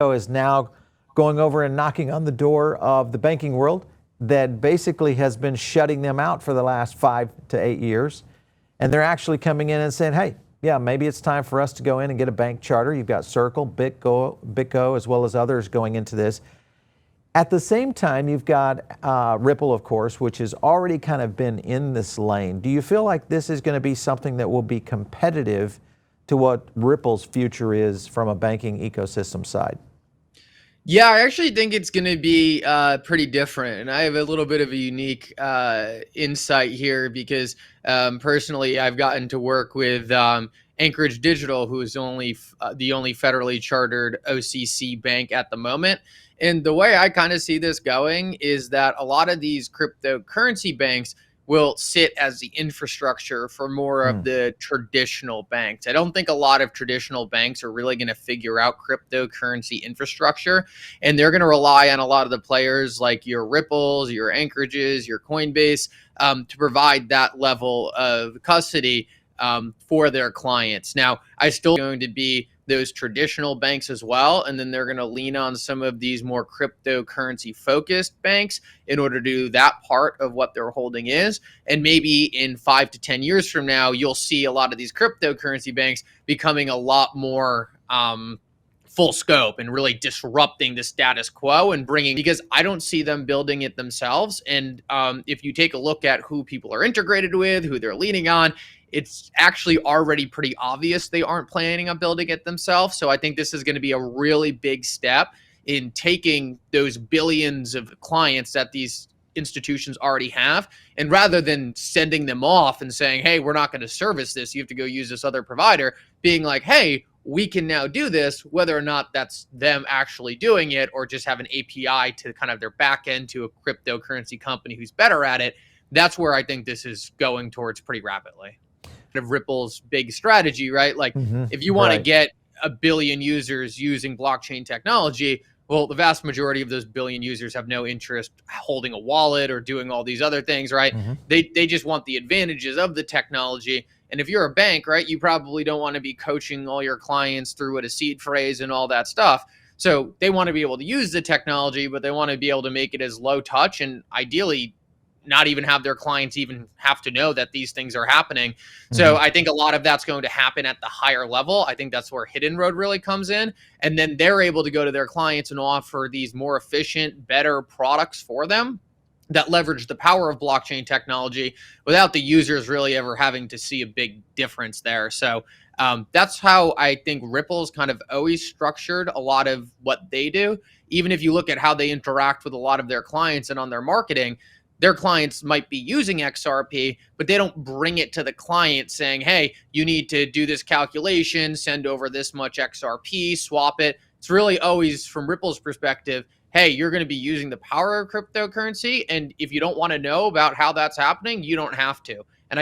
is now going over and knocking on the door of the banking world that basically has been shutting them out for the last 5 to 8 years. And they're actually coming in and saying, hey, yeah, maybe it's time for us to go in and get a bank charter. You've got Circle, BitGo, as well as others going into this. At the same time, you've got Ripple, of course, which has already kind of been in this lane. Do you feel like this is going to be something that will be competitive to what Ripple's future is from a banking ecosystem side? Yeah, I actually think it's going to be pretty different. And I have a little bit of a unique insight here because personally, I've gotten to work with Anchorage Digital, who is the only federally chartered OCC bank at the moment. And the way I kind of see this going is that a lot of these cryptocurrency banks will sit as the infrastructure for more of the traditional banks. I don't think a lot of traditional banks are really going to figure out cryptocurrency infrastructure, and they're going to rely on a lot of the players like your Ripples, your Anchorages, your Coinbase to provide that level of custody for their clients. Now, I still going to be those traditional banks as well, and then they're going to lean on some of these more cryptocurrency focused banks in order to do that part of what their holding is. And maybe in 5 to 10 years from now, you'll see a lot of these cryptocurrency banks becoming a lot more full scope and really disrupting the status quo and bringing, because I don't see them building it themselves. And if you take a look at who people are integrated with, who they're leaning on, it's actually already pretty obvious they aren't planning on building it themselves. So I think this is going to be a really big step in taking those billions of clients that these institutions already have, and rather than sending them off and saying, hey, we're not going to service this, you have to go use this other provider, being like, hey, we can now do this, whether or not that's them actually doing it or just have an API to kind of their back end to a cryptocurrency company who's better at it. That's where I think this is going towards pretty rapidly. Of Ripple's big strategy, right? Like if you want to get a billion users using blockchain technology, well, the vast majority of those billion users have no interest holding a wallet or doing all these other things, right? They just want the advantages of the technology. And if you're a bank, right, you probably don't want to be coaching all your clients through what a seed phrase and all that stuff. So they want to be able to use the technology, but they want to be able to make it as low touch and ideally not even have their clients even have to know that these things are happening. So I think a lot of that's going to happen at the higher level. I think that's where Hidden Road really comes in. And then they're able to go to their clients and offer these more efficient, better products for them that leverage the power of blockchain technology without the users really ever having to see a big difference there. So that's how I think Ripple's kind of always structured a lot of what they do. Even if you look at how they interact with a lot of their clients and on their marketing, their clients might be using XRP, but they don't bring it to the client saying, hey, you need to do this calculation, send over this much XRP, swap it. It's really always from Ripple's perspective, hey, you're going to be using the power of cryptocurrency. And if you don't want to know about how that's happening, you don't have to.